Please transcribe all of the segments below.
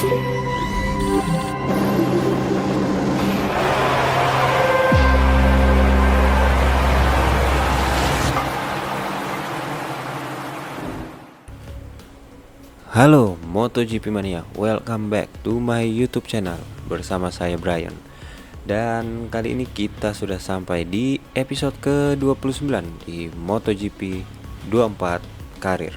Halo MotoGP Mania, welcome back to my YouTube channel bersama saya Brian. Dan kali ini kita sudah sampai di episode ke-29 di MotoGP 24 karir.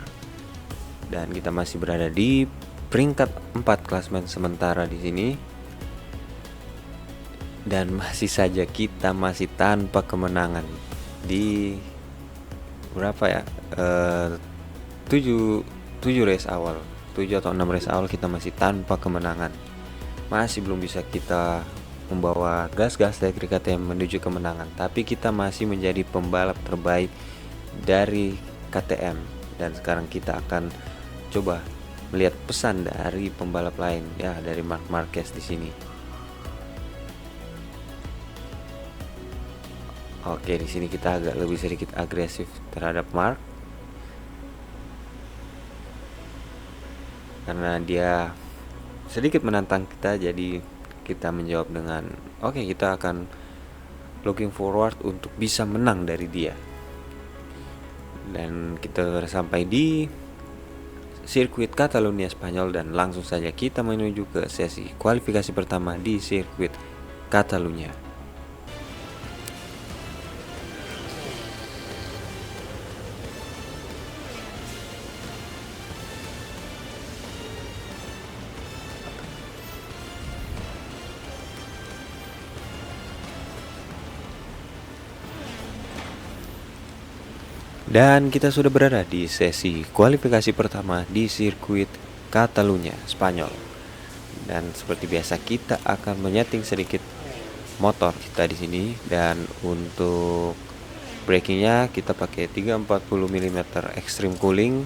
Dan kita masih berada di peringkat 4 klasemen sementara di sini. Dan masih saja kita masih tanpa kemenangan di berapa ya? 7 race awal, 7 atau 6 race awal kita masih tanpa kemenangan. Masih belum bisa kita membawa gas-gas dari KTM menuju kemenangan. Tapi kita masih menjadi pembalap terbaik dari KTM. Dan sekarang kita akan coba melihat pesan dari pembalap lain, ya, dari Marc Marquez di sini. Oke, di sini kita agak lebih sedikit agresif terhadap Marc. Karena dia sedikit menantang kita, jadi kita menjawab dengan oke, kita akan looking forward untuk bisa menang dari dia. Dan kita sampai di sirkuit Catalunya Spanyol dan langsung saja kita menuju ke sesi kualifikasi pertama di sirkuit Catalunya. Dan kita sudah berada di sesi kualifikasi pertama di sirkuit Catalunya, Spanyol. Dan seperti biasa kita akan menyeting sedikit motor kita di sini, dan untuk brakingnya kita pakai 340 mm extreme cooling.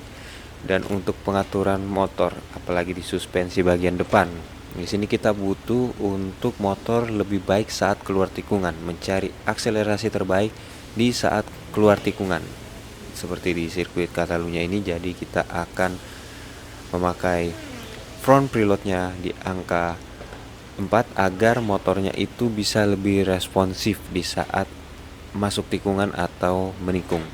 Dan untuk pengaturan motor, apalagi di suspensi bagian depan, di sini kita butuh untuk motor lebih baik saat keluar tikungan, mencari akselerasi terbaik di saat keluar tikungan. Seperti di sirkuit Catalunya ini, jadi kita akan memakai front preloadnya di angka 4 agar motornya itu bisa lebih responsif di saat masuk tikungan atau menikung.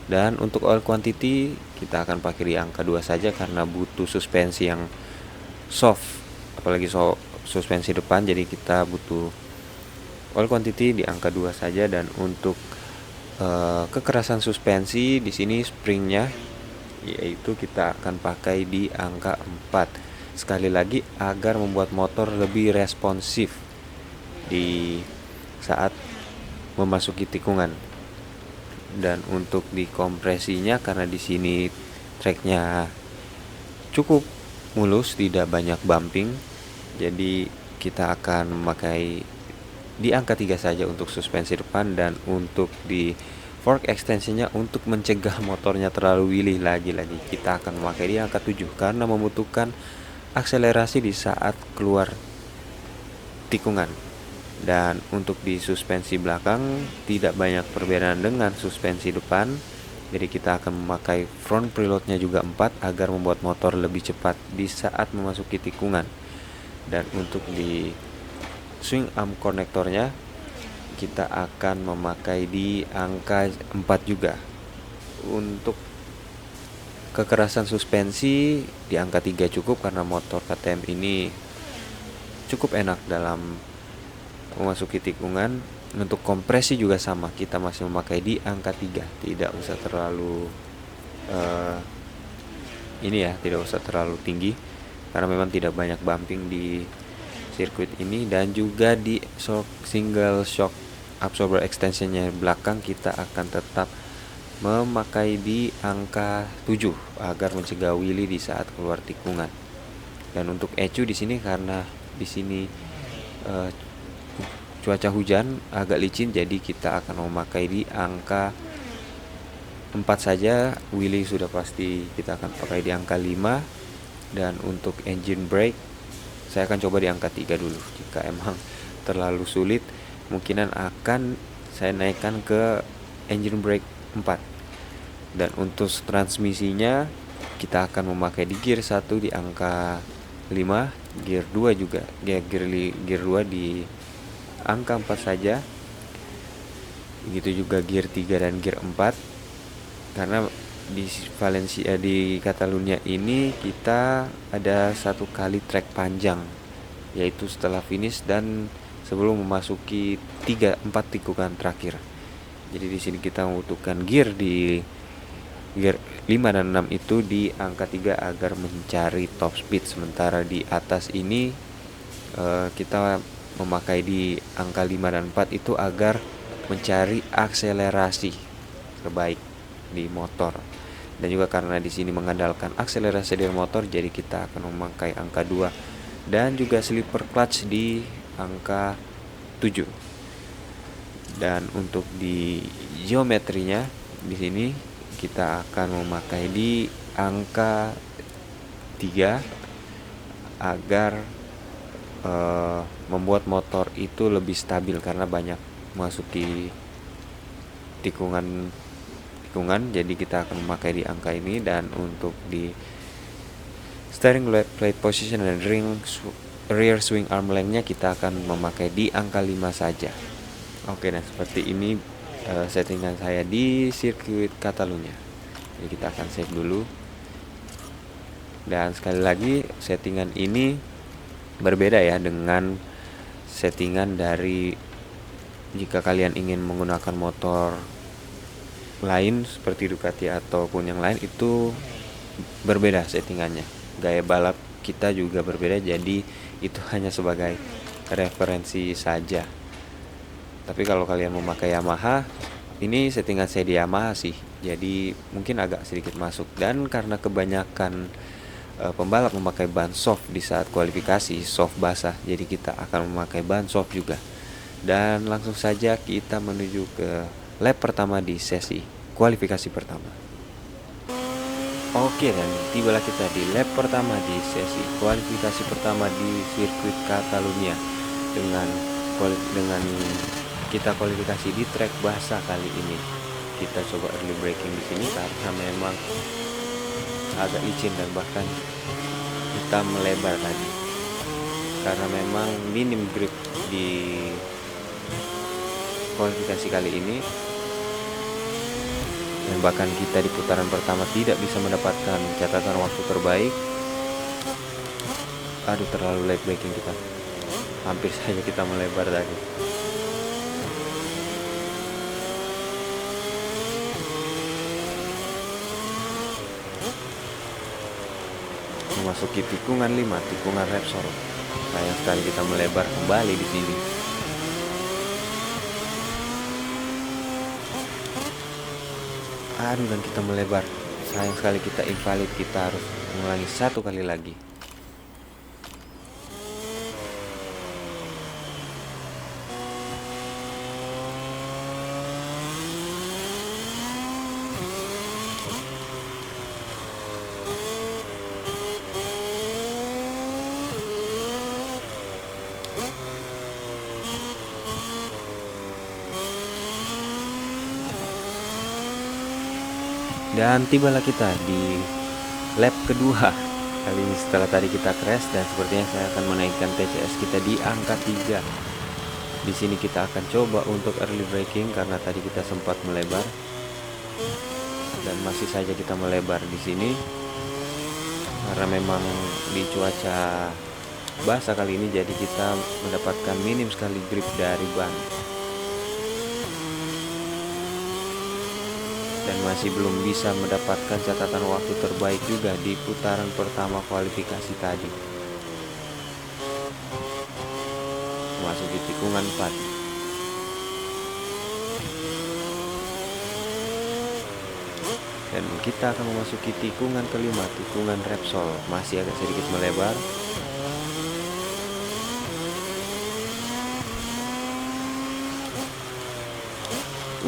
Dan untuk oil quantity kita akan pakai di angka 2 saja karena butuh suspensi yang soft, apalagi suspensi depan, jadi kita butuh oil quantity di angka 2 saja. Dan untuk kekerasan suspensi di sini springnya, yaitu kita akan pakai di angka 4. Sekali lagi agar membuat motor lebih responsif di saat memasuki tikungan. Dan untuk di kompresinya, karena di sini treknya cukup mulus, tidak banyak bumping, jadi kita akan memakai di angka 3 saja untuk suspensi depan. Dan untuk di fork extensionnya, untuk mencegah motornya terlalu wheelie lagi-lagi, kita akan memakai di angka 7 karena membutuhkan akselerasi di saat keluar tikungan. Dan untuk di suspensi belakang tidak banyak perbedaan dengan suspensi depan, jadi kita akan memakai front preloadnya juga 4 agar membuat motor lebih cepat di saat memasuki tikungan. Dan untuk di swing arm konektornya kita akan memakai di angka 4 juga. Untuk kekerasan suspensi di angka 3 cukup karena motor KTM ini cukup enak dalam memasuki tikungan. Untuk kompresi juga sama, kita masih memakai di angka 3, tidak usah terlalu tidak usah terlalu tinggi karena memang tidak banyak bumping di sirkuit ini. Dan juga di single shock absorber extensionnya belakang kita akan tetap memakai di angka 7 agar mencegah wheelie di saat keluar tikungan. Dan untuk ECU di sini, karena di sini cuaca hujan agak licin, jadi kita akan memakai di angka 4 saja. Wheelie sudah pasti kita akan pakai di angka 5. Dan untuk engine brake saya akan coba di angka 3 dulu. Jika emang terlalu sulit, kemungkinan akan saya naikkan ke engine brake 4. Dan untuk transmisinya kita akan memakai di gear 1 di angka 5 gear 2 juga, gear 2 di angka 4 saja. Begitu juga gear 3 dan gear 4. Karena di Valencia, di Catalunya ini kita ada satu kali trek panjang, yaitu setelah finish dan sebelum memasuki 3-4 tikungan terakhir. Jadi di sini kita membutuhkan gear 5 dan 6 itu di angka 3 agar mencari top speed. Sementara di atas ini kita memakai di angka 5 dan 4 itu agar mencari akselerasi terbaik di motor. Dan juga karena di sini mengandalkan akselerasi dari motor, jadi kita akan memakai angka 2 dan juga slipper clutch di angka 7. Dan untuk di geometrinya di sini kita akan memakai di angka 3 agar membuat motor itu lebih stabil karena banyak memasuki tikungan, jadi kita akan memakai di angka ini. Dan untuk di steering plate position dan rear swing arm length-nya kita akan memakai di angka 5 saja. Oke, nah seperti ini settingan saya di sirkuit Catalunya. Jadi kita akan save dulu. Dan sekali lagi settingan ini berbeda ya dengan settingan dari jika kalian ingin menggunakan motor lain seperti Ducati ataupun yang lain, itu berbeda settingannya. Gaya balap kita juga berbeda, jadi itu hanya sebagai referensi saja. Tapi kalau kalian memakai Yamaha, ini settingan saya di Yamaha sih, jadi mungkin agak sedikit masuk. Dan karena kebanyakan pembalap memakai ban soft di saat kualifikasi, soft basah, jadi kita akan memakai ban soft juga. Dan langsung saja kita menuju ke lap pertama di sesi kualifikasi pertama. Oke, dan tibalah kita di lap pertama di sesi kualifikasi pertama di sirkuit Catalunya dengan kita kualifikasi di trek basah kali ini. Kita coba early braking di sini karena memang agak licin dan bahkan kita melebar tadi karena memang minim grip di kualifikasi kali ini, dan bahkan kita di putaran pertama tidak bisa mendapatkan catatan waktu terbaik. Aduh, terlalu late braking kita, hampir saja kita melebar tadi. Memasuki tikungan 5, tikungan Repsol, sayang sekali kita melebar kembali di sini. Aduh, dan kita melebar, sayang sekali kita invalid, kita harus mengulangi satu kali lagi. Dan tibalah kita di lap kedua kali ini setelah tadi kita crash, dan sepertinya saya akan menaikkan TCS kita di angka 3. Di sini kita akan coba untuk early braking karena tadi kita sempat melebar dan masih saja kita melebar di sini karena memang di cuaca basah kali ini, jadi kita mendapatkan minim sekali grip dari ban. Dan masih belum bisa mendapatkan catatan waktu terbaik juga di putaran pertama kualifikasi tadi. Memasuki tikungan 4. Dan kita akan memasuki tikungan kelima, tikungan Repsol. Masih agak sedikit melebar.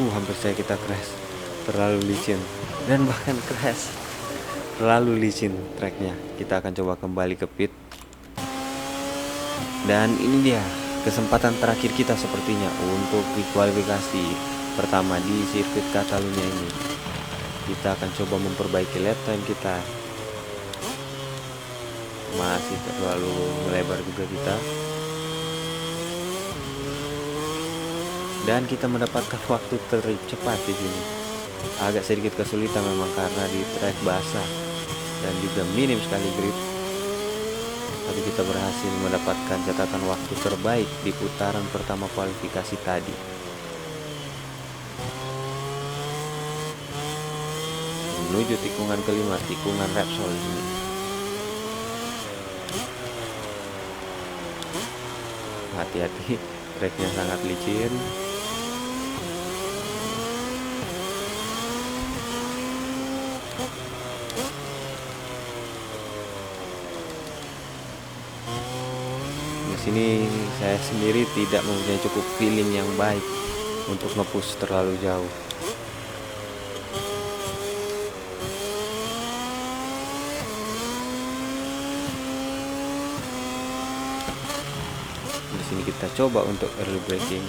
Hampir saja kita crash. Terlalu licin dan bahkan crash, terlalu licin treknya. Kita akan coba kembali ke pit. Dan ini dia kesempatan terakhir kita sepertinya untuk di kualifikasi pertama di sirkuit Catalunya ini. Kita akan coba memperbaiki lap time kita. Masih terlalu melebar juga kita. Dan kita mendapatkan waktu tercepat di sini. Agak sedikit kesulitan memang karena di trek basah dan juga minim sekali grip. Tapi kita berhasil mendapatkan catatan waktu terbaik di putaran pertama kualifikasi tadi. Menuju tikungan kelima, tikungan Repsol ini. Hati-hati, treknya sangat licin. Di sini saya sendiri tidak mempunyai cukup feeling yang baik untuk nge-push terlalu jauh. Di sini kita coba untuk early braking.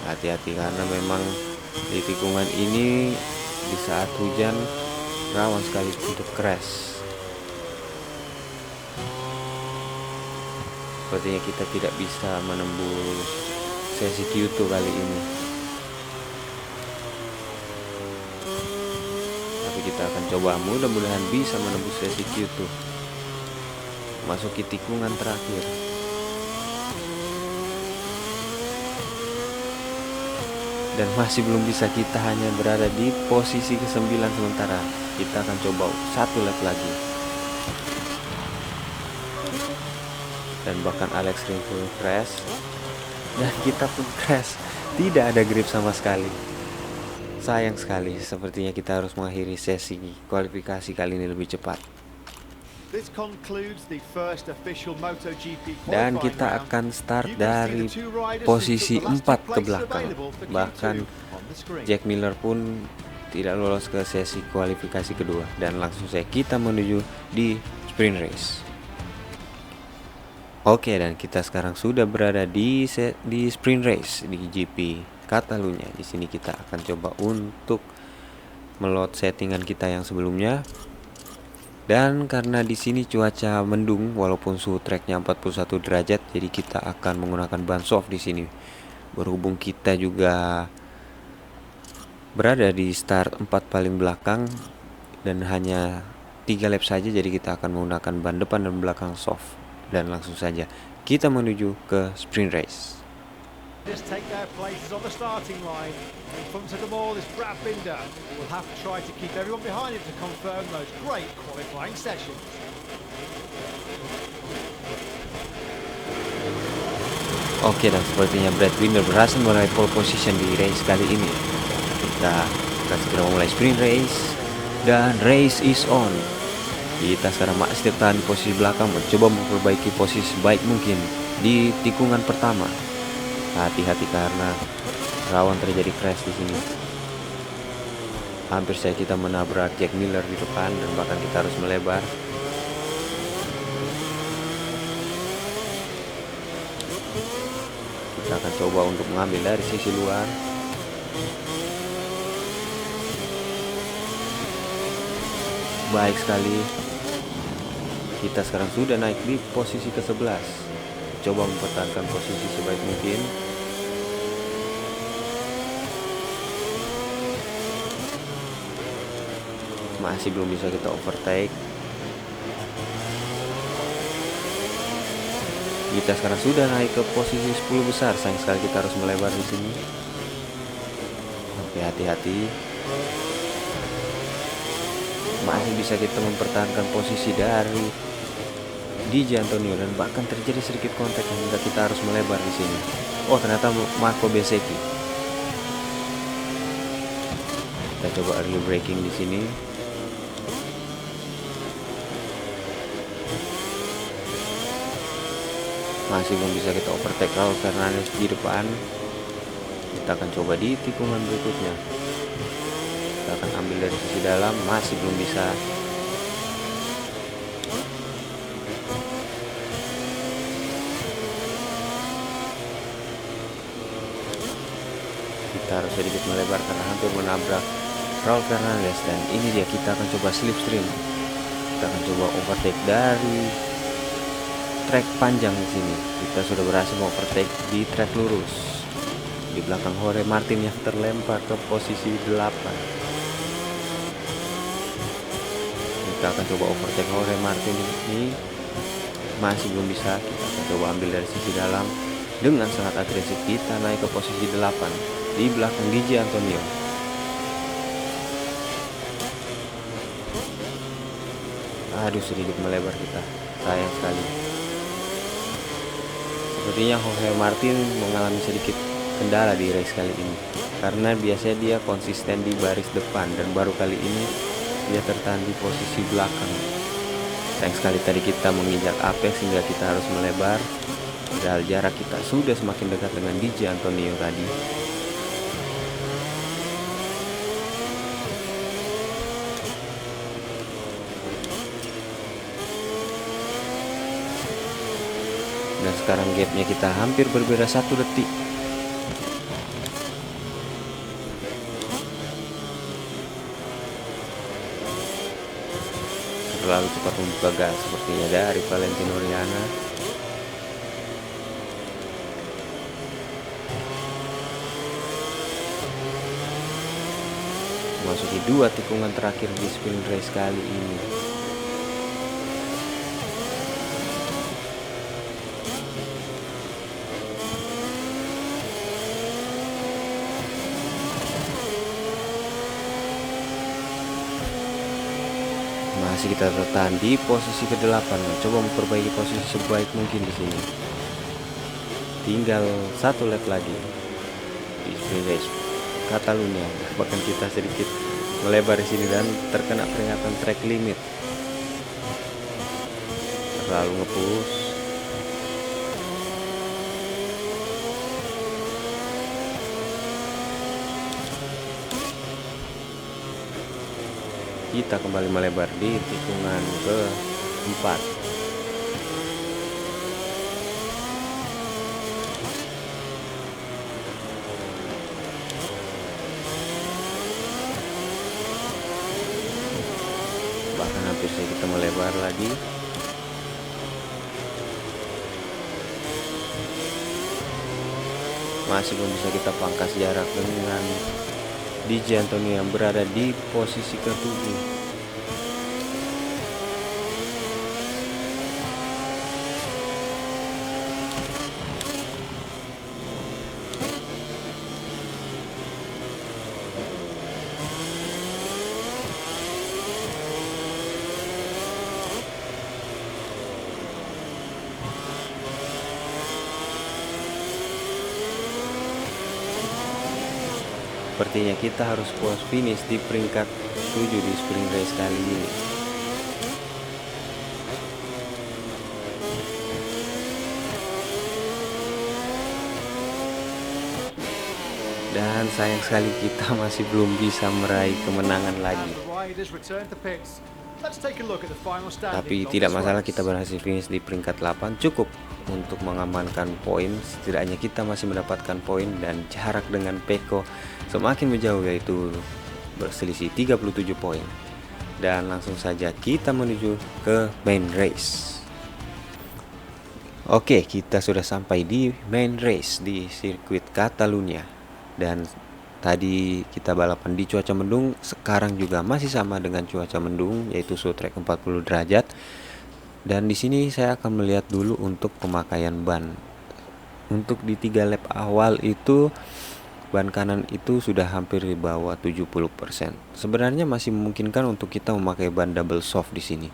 Hati-hati karena memang di tikungan ini di saat hujan rawan sekali untuk crash. Sepertinya kita tidak bisa menembus sesi Q2 kali ini. Tapi kita akan coba, mudah-mudahan bisa menembus sesi Q2. Masuki tikungan terakhir. Dan masih belum bisa, kita hanya berada di posisi ke-9 sementara. Kita akan coba satu lap lagi. Dan bahkan Alex Rins pun crash. Dan kita pun crash. Tidak ada grip sama sekali. Sayang sekali, sepertinya kita harus mengakhiri sesi kualifikasi kali ini lebih cepat. Dan kita akan start dari posisi 4 ke belakang. Bahkan Jack Miller pun tidak lolos ke sesi kualifikasi kedua. Dan langsung saja kita menuju di sprint race. Oke, dan kita sekarang sudah berada di sprint race di GP Catalunya. Di sini kita akan coba untuk meload settingan kita yang sebelumnya. Dan karena di sini cuaca mendung walaupun suhu treknya 41 derajat, jadi kita akan menggunakan ban soft di sini. Berhubung kita juga berada di start 4 paling belakang dan hanya 3 lap saja, jadi kita akan menggunakan ban depan dan belakang soft. Dan langsung saja kita menuju ke sprint race. Just take their places on the starting line. In front of them all is Brad Binder. We'll have to try to keep everyone behind him to confirm those great qualifying sessions. Oke, dan sepertinya Brad Binder berhasil meraih pole position di race kali ini. Kita akan segera memulai sprint race dan race is on. Kita sekarang masih tertahan di posisi belakang, mencoba memperbaiki posisi sebaik mungkin di tikungan pertama. Hati-hati karena rawan terjadi crash di sini. Hampir saja kita menabrak Jack Miller di depan dan bahkan kita harus melebar. Kita akan coba untuk mengambil dari sisi luar. Baik sekali. Kita sekarang sudah naik di posisi ke-11. Coba mempertahankan posisi sebaik mungkin. Masih belum bisa kita overtake. Kita sekarang sudah naik ke posisi 10 besar. Sayang sekali kita harus melebar di sini. Oke, hati-hati. Masih bisa kita mempertahankan posisi dari DJ Antonio dan bahkan terjadi sedikit kontak hingga kita harus melebar di sini. Oh, ternyata Marco Bezzecchi. Kita coba early braking di sini. Masih belum bisa kita overtake Raul Fernandez di depan. Kita akan coba di tikungan berikutnya. Kita akan ambil dari sisi dalam, masih belum bisa. Kita harus sedikit melebar karena hampir menabrak Raul Fernandez. Dan ini dia, kita akan coba slipstream. Kita akan coba overtake dari trek panjang di sini. Kita sudah berhasil overtake di trek lurus. Di belakang Jorge Martin yang terlempar ke posisi 8. Kita akan coba overtake Jorge Martin ini. Masih belum bisa. Kita akan coba ambil dari sisi dalam. Dengan sangat agresif kita naik ke posisi 8 di belakang DJ Antonio. Aduh, sedikit melebar kita. Sayang sekali. Sepertinya Jorge Martin mengalami sedikit kendala di race kali ini, karena biasanya dia konsisten di baris depan dan baru kali ini dia tertahan di posisi belakang. Sayang sekali tadi kita menginjak apex sehingga kita harus melebar, padahal jarak kita sudah semakin dekat dengan DJ Antonio tadi. Dan sekarang gapnya kita hampir berbeda 1 detik. Terlalu cepat membuka gas sepertinya dari Valentino Rossi. Memasuki 2 tikungan terakhir di sprint race kali ini. Masih kita tertahan di posisi ke-8, mencoba memperbaiki posisi sebaik mungkin di sini. Tinggal 1 lap lagi di sprint race Catalunya. Bahkan kita sedikit melebar di sini dan terkena peringatan track limit. Terlalu ngepush. Kita kembali melebar di tikungan ke-4. Bahkan hampir saja kita melebar lagi. Masih belum bisa kita pangkas jarak dengan DJ Antonio yang berada di posisi ke-7. Sepertinya kita harus puas finish di peringkat 7 di sprint race kali ini. Dan sayang sekali kita masih belum bisa meraih kemenangan lagi. Tapi tidak masalah, kita berhasil finish di peringkat 8, cukup untuk mengamankan poin. Setidaknya kita masih mendapatkan poin dan jarak dengan Pecco semakin menjauh, yaitu berselisih 37 poin. Dan langsung saja kita menuju ke main race. Oke, kita sudah sampai di main race di sirkuit Catalunya. Dan tadi kita balapan di cuaca mendung, sekarang juga masih sama dengan cuaca mendung, yaitu suhu trek 40 derajat. Dan di sini saya akan melihat dulu untuk pemakaian ban. Untuk di 3 lap awal itu ban kanan itu sudah hampir di bawah 70%. Sebenarnya masih memungkinkan untuk kita memakai ban double soft di sini.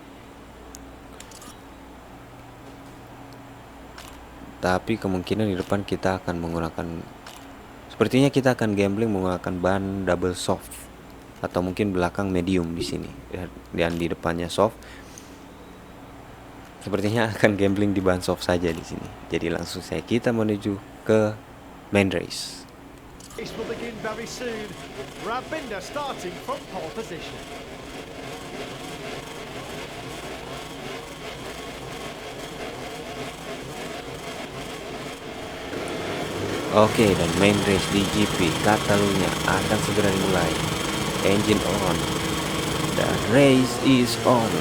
Tapi kemungkinan di depan kita akan menggunakan, sepertinya kita akan gambling menggunakan ban double soft atau mungkin belakang medium di sini dan di depannya soft. Sepertinya akan gambling di ban soft saja di sini. Jadi langsung saja kita menuju ke main race. Race will begin very soon. Brad Binder starting from pole position. Oke, dan main race di GP Catalunya akan segera dimulai. Engine on. The race is on.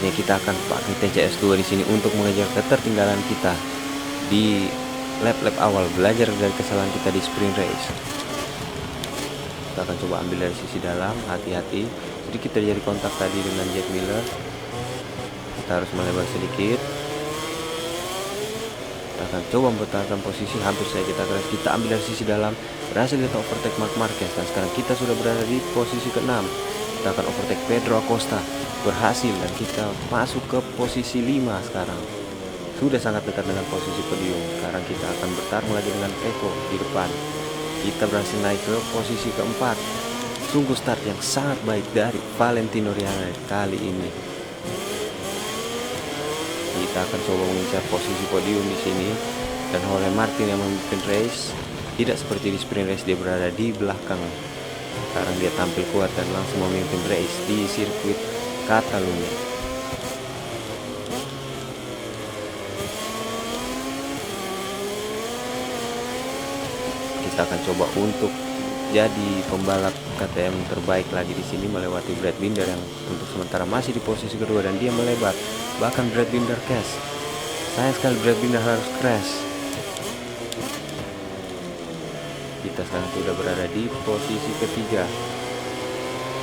Sepertinya kita akan pakai TCS2 di sini untuk mengejar ketertinggalan kita di lap-lap awal, belajar dari kesalahan kita di sprint race. Kita akan coba ambil dari sisi dalam, hati-hati. Sedikit terjadi kontak tadi dengan Jack Miller. Kita harus melebar sedikit. Kita akan coba mempertahankan posisi, hampir saja kita ambil dari sisi dalam, berhasil kita overtake Marc Marquez, dan sekarang kita sudah berada di posisi ke-6. Kita akan overtake Pedro Acosta, berhasil, dan kita masuk ke posisi 5 sekarang. Sudah sangat dekat dengan posisi podium. Sekarang kita akan bertarung lagi dengan Pecco di depan. Kita berhasil naik ke posisi ke-4. Sungguh start yang sangat baik dari Valentino Rossi kali ini. Kita akan coba mengincar posisi podium di sini, dan Jorge Martin yang memimpin race. Tidak seperti di sprint race, dia berada di belakang. Sekarang dia tampil kuat dan langsung memimpin race di sirkuit Catalunya. Kita akan coba untuk jadi pembalap KTM terbaik lagi di sini, melewati Brad Binder yang untuk sementara masih di posisi kedua, dan dia melebar. Bahkan Brad Binder crash. Sayang sekali Brad Binder harus crash. Kita sekarang sudah berada di posisi ketiga.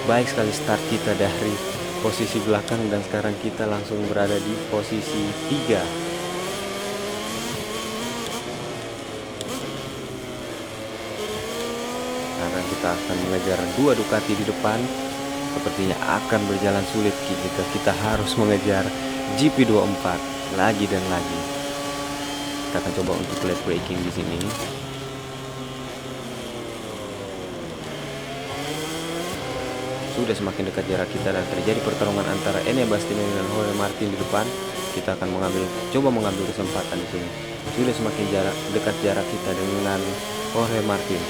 Baik sekali start kita dari posisi belakang, dan sekarang kita langsung berada di posisi 3. Sekarang kita akan mengejar 2 Ducati di depan. Sepertinya akan berjalan sulit jika kita harus mengejar GP24 lagi dan lagi. Kita akan coba untuk late braking di sini. Sudah semakin dekat jarak kita, dan terjadi pertarungan antara Enea Bastianini dan Jorge Martin di depan. Kita akan coba mengambil kesempatan di sini. Sudah semakin dekat jarak kita dengan Jorge Martin.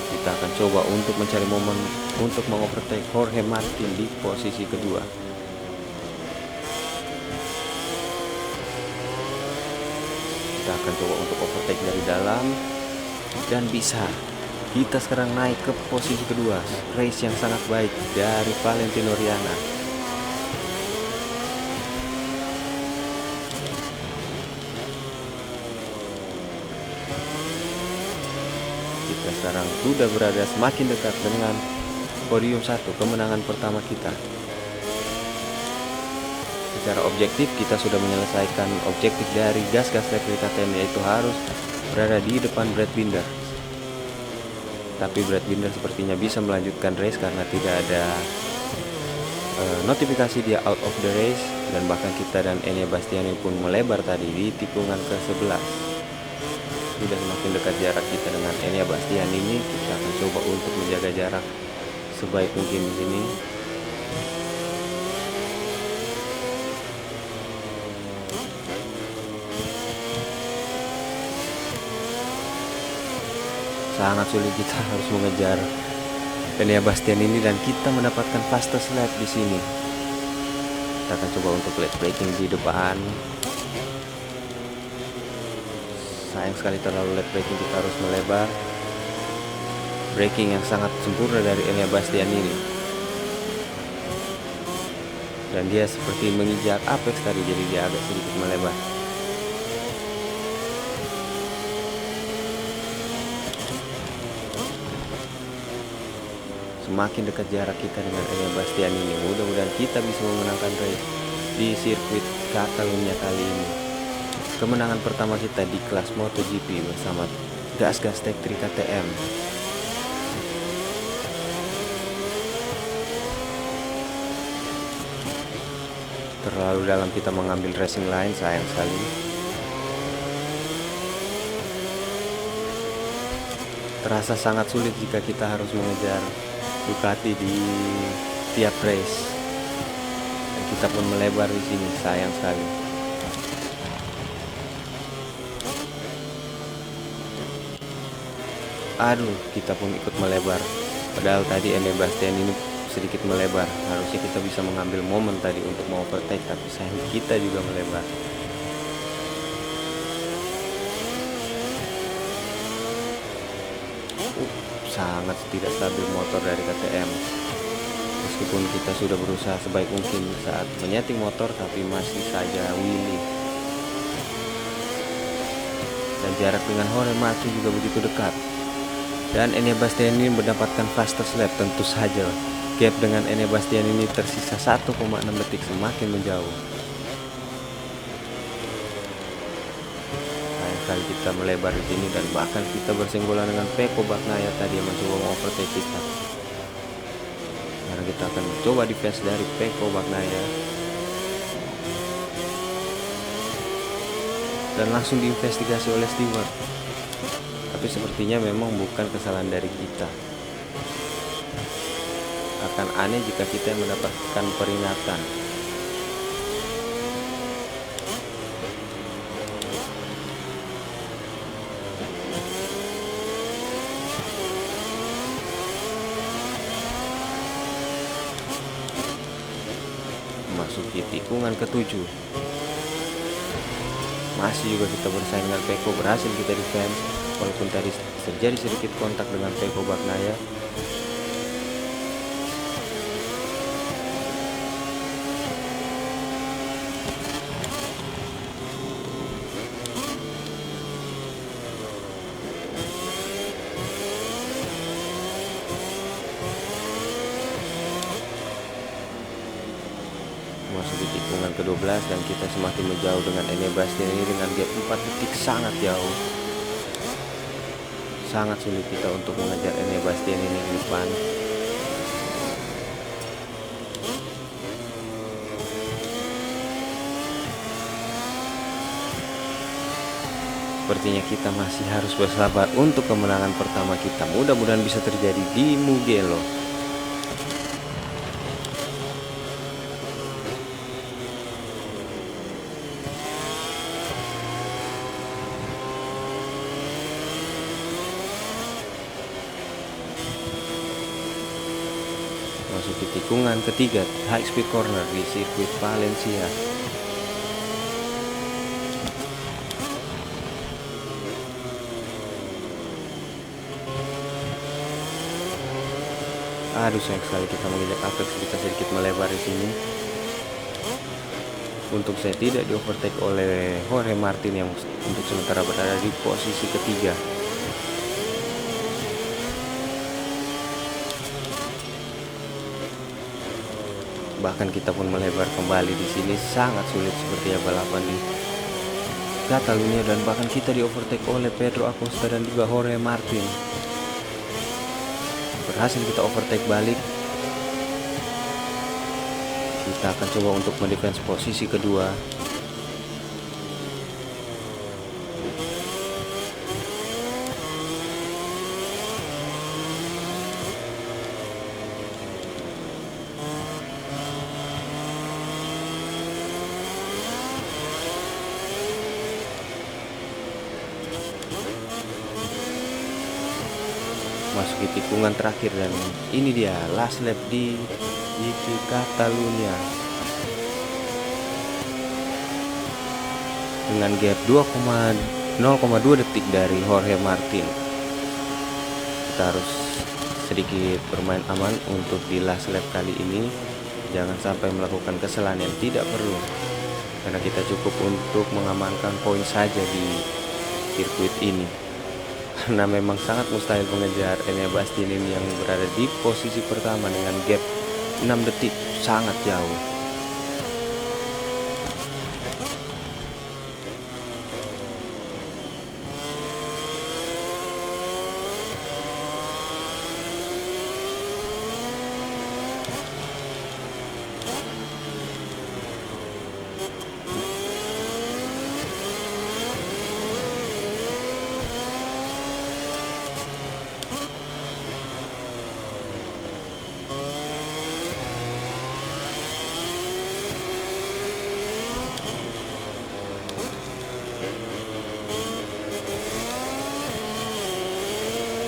Kita akan coba untuk mencari momen untuk mengovertake Jorge Martin di posisi kedua. Kita akan coba untuk overtake dari dalam, dan bisa. Kita sekarang naik ke posisi kedua. Race yang sangat baik dari Valentino Rossi. Kita sekarang sudah berada semakin dekat dengan podium 1, kemenangan pertama kita. Secara objektif kita sudah menyelesaikan objektif dari gas-gas teknik KTM, yaitu harus berada di depan Brad Binder. Tapi Brad Binder sepertinya bisa melanjutkan race karena tidak ada notifikasi dia out of the race, dan bahkan kita dan Enea Bastianini pun melebar tadi di tikungan ke-11. Sudah semakin dekat jarak kita dengan Enea Bastianini. Kita akan coba untuk menjaga jarak sebaik mungkin di sini. Sangat sulit, kita harus mengejar Enea Bastianini, dan kita mendapatkan fastest lap di sini. Kita akan coba untuk late braking di depan. Sayang sekali terlalu late braking, kita harus melebar. Braking yang sangat sempurna dari Enea Bastianini, dan dia seperti menginjak apex tadi, jadi dia agak sedikit melebar. Semakin dekat jarak kita dengan Enea Bastianini. Mudah-mudahan kita bisa memenangkan race di sirkuit Catalunya kali ini. Kemenangan pertama kita di kelas MotoGP bersama gas-gas Tech 3 KTM. Terlalu dalam kita mengambil racing line, sayang sekali. Terasa sangat sulit jika kita harus mengejar Ducati di tiap race, dan kita pun melebar di sini, sayang sekali. Aduh, kita pun ikut melebar. Padahal tadi Enea Bastianini ini sedikit melebar. Harusnya kita bisa mengambil momen tadi untuk mau overtake, tapi sayang kita juga melebar. Sangat tidak stabil motor dari KTM. Meskipun kita sudah berusaha sebaik mungkin saat menyeting motor, tapi masih saja wheelie. Dan jarak dengan Jorge Martin juga begitu dekat. Dan Enea Bastianini mendapatkan fastest lap. Tentu saja gap dengan Enea Bastianini tersisa 1,6 detik, semakin menjauh. Sayang kali kita melebar di sini, dan bahkan kita bersenggolan dengan Pecco Bagnaia tadi yang mencoba mengovertake kita. Sekarang kita akan mencoba defense dari Pecco Bagnaia. Dan langsung diinvestigasi oleh steward. Tapi sepertinya memang bukan kesalahan dari kita. Akan aneh jika kita yang mendapatkan peringatan. Memasuki tikungan ke-7. Masih juga kita bersaing dengan Pecco, berhasil kita defense walaupun tadi terjadi sedikit kontak dengan Pecco Bagnaia. Memasuki tikungan ke-12 dan kita semakin menjauh dengan Enea Bastianini dengan gap 4 detik, sangat jauh. Sangat sulit kita untuk mengejar Enea Bastianini di depan. Sepertinya kita masih harus bersabar untuk kemenangan pertama kita. Mudah-mudahan bisa terjadi di Mugello. Masuki tikungan ketiga, high speed corner di sirkuit Valencia. Aduh, sayang sekali kita menginjak apex, kita sedikit melebar di sini. Untuk saya tidak di overtake oleh Jorge Martin yang untuk sementara berada di posisi ketiga. Bahkan kita pun melebar kembali di sini, sangat sulit sepertinya balapan di Catalunya, dan bahkan kita di overtake oleh Pedro Acosta dan juga Jorge Martin. Berhasil kita overtake balik. Kita akan coba untuk mendefense posisi kedua. Masuki tikungan terakhir dan ini dia last lap di GP Catalunya dengan gap 0,2 detik dari Jorge Martin. Kita harus sedikit bermain aman untuk di last lap kali ini, jangan sampai melakukan kesalahan yang tidak perlu, karena kita cukup untuk mengamankan poin saja di sirkuit ini. Karena memang sangat mustahil mengejar Enea Bastianini yang berada di posisi pertama dengan gap 6 detik, sangat jauh.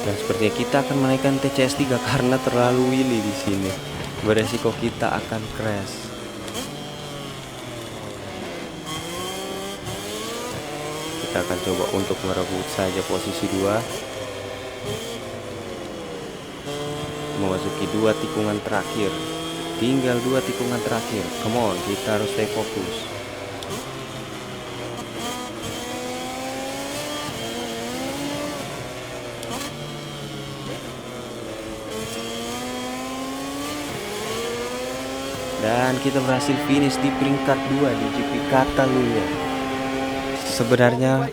Dan sepertinya kita akan menaikkan TCS 3 karena terlalu wheelie di sini. Beresiko kita akan crash. Kita akan coba untuk merebut saja posisi 2. Memasuki 2 tikungan terakhir. Tinggal 2 tikungan terakhir. Come on, kita harus stay fokus. Dan kita berhasil finish di peringkat 2 di GP Catalunya. Sebenarnya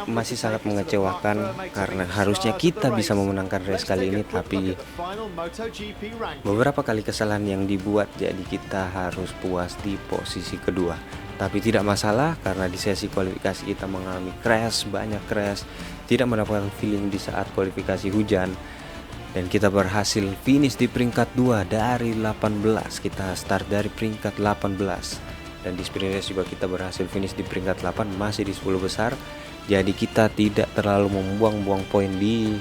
masih sangat mengecewakan karena harusnya kita bisa memenangkan race kali ini, tapi beberapa kali kesalahan yang dibuat jadi kita harus puas di posisi kedua. Tapi tidak masalah karena di sesi kualifikasi kita mengalami banyak crash, tidak mendapatkan feeling di saat kualifikasi hujan. Dan kita berhasil finish di peringkat 2 dari 18. Kita start dari peringkat 18. Dan di sprint race juga kita berhasil finish di peringkat 8, masih di 10 besar. Jadi kita tidak terlalu membuang-buang poin di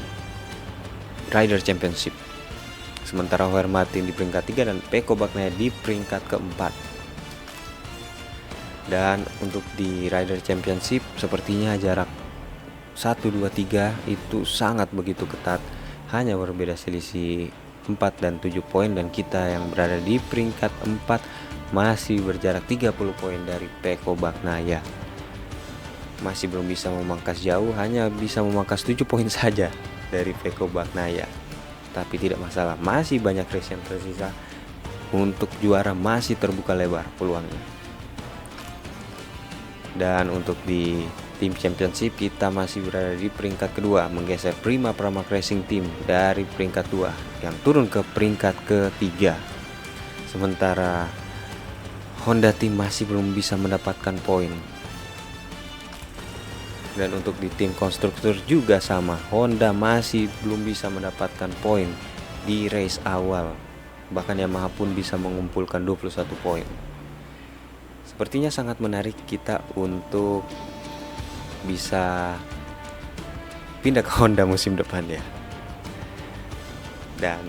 Rider Championship. Sementara Jorge Martin di peringkat 3 dan Pecco Bagnaia di peringkat keempat. Dan untuk di Rider Championship sepertinya jarak 1, 2, 3 itu sangat begitu ketat. Hanya berbeda selisih 4 dan 7 poin, dan kita yang berada di peringkat 4 masih berjarak 30 poin dari Pecco Bagnaia. Masih belum bisa memangkas jauh, hanya bisa memangkas 7 poin saja dari Pecco Bagnaia. Tapi tidak masalah, masih banyak race yang tersisa. Untuk juara masih terbuka lebar peluangnya. Dan untuk di Team Championship kita masih berada di peringkat kedua, menggeser Prima Pramac Racing Team dari peringkat 2 yang turun ke peringkat ketiga. Sementara Honda Team masih belum bisa mendapatkan poin. Dan untuk di tim konstruktor juga sama, Honda masih belum bisa mendapatkan poin di race awal. Bahkan Yamaha pun bisa mengumpulkan 21 poin. Sepertinya sangat menarik kita untuk bisa pindah ke Honda musim depan ya. Dan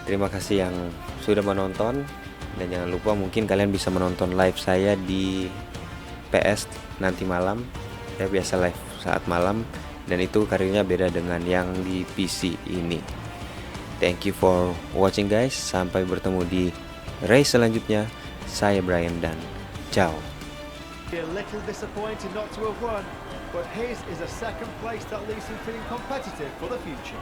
terima kasih yang sudah menonton, dan jangan lupa mungkin kalian bisa menonton live saya di PS nanti malam. Ya, biasa live saat malam, dan itu karirnya beda dengan yang di PC ini. Thank you for watching guys. Sampai bertemu di race selanjutnya. Saya Brian dan ciao. A little disappointed not to have won, but his is a second place that leaves him feeling competitive for the future.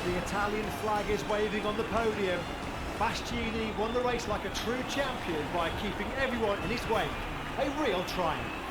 The Italian flag is waving on the podium. Bastianini won the race like a true champion by keeping everyone in his wake. A real triumph.